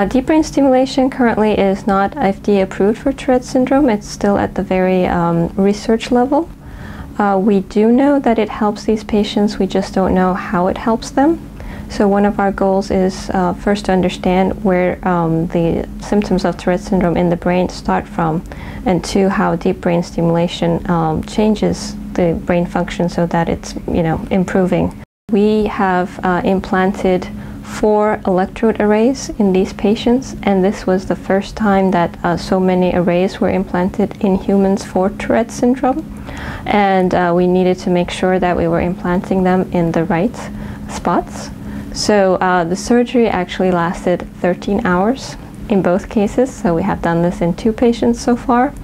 Deep brain stimulation currently is not FDA approved for Tourette syndrome. It's still at the very research level. We do know that it helps these patients, we just don't know how it helps them. So one of our goals is first to understand where the symptoms of Tourette syndrome in the brain start from, and two, how deep brain stimulation changes the brain function so that it's, improving. We have implanted 4 electrode arrays in these patients, and this was the first time that so many arrays were implanted in humans for Tourette syndrome. And we needed to make sure that we were implanting them in the right spots. So the surgery actually lasted 13 hours in both cases, so we have done this in 2 patients so far.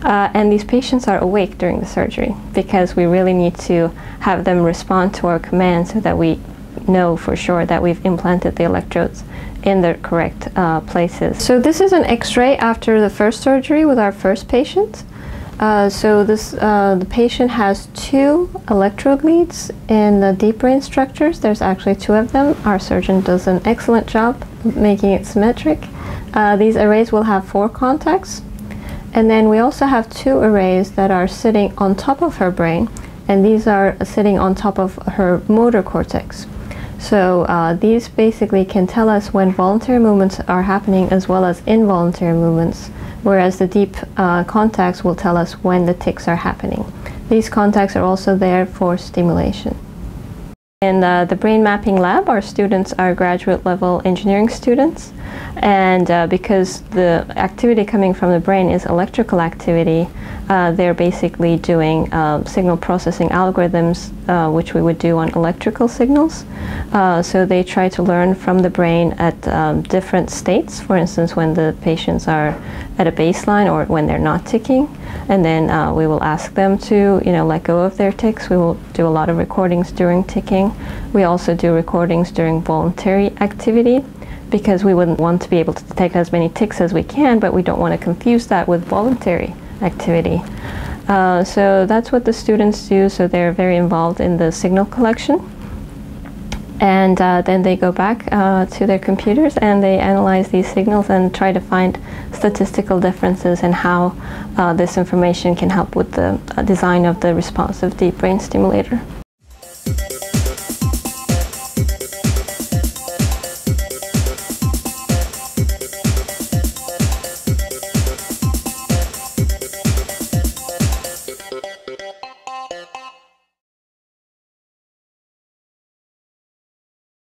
And these patients are awake during the surgery because we really need to have them respond to our command so that we know for sure that we've implanted the electrodes in the correct places. So this is an X-ray after the first surgery with our first patient. The patient has 2 electrode leads in the deep brain structures. There's actually 2 of them. Our surgeon does an excellent job making it symmetric. These arrays will have 4 contacts. And then we also have 2 arrays that are sitting on top of her brain, and these are sitting on top of her motor cortex. So these basically can tell us when voluntary movements are happening as well as involuntary movements, whereas the deep contacts will tell us when the tics are happening. These contacts are also there for stimulation. In the brain mapping lab, our students are graduate level engineering students, and because the activity coming from the brain is electrical activity, they're basically doing signal processing algorithms, which we would do on electrical signals. So they try to learn from the brain at different states, for instance when the patients are at a baseline or when they're not ticking, and then we will ask them to let go of their tics. We will do a lot of recordings during ticking. We also do recordings during voluntary activity, because we wouldn't want to be able to detect as many tics as we can, but we don't want to confuse that with voluntary activity. So that's what the students do, so they're very involved in the signal collection. And then they go back to their computers and they analyze these signals and try to find statistical differences in how this information can help with the design of the responsive deep brain stimulator.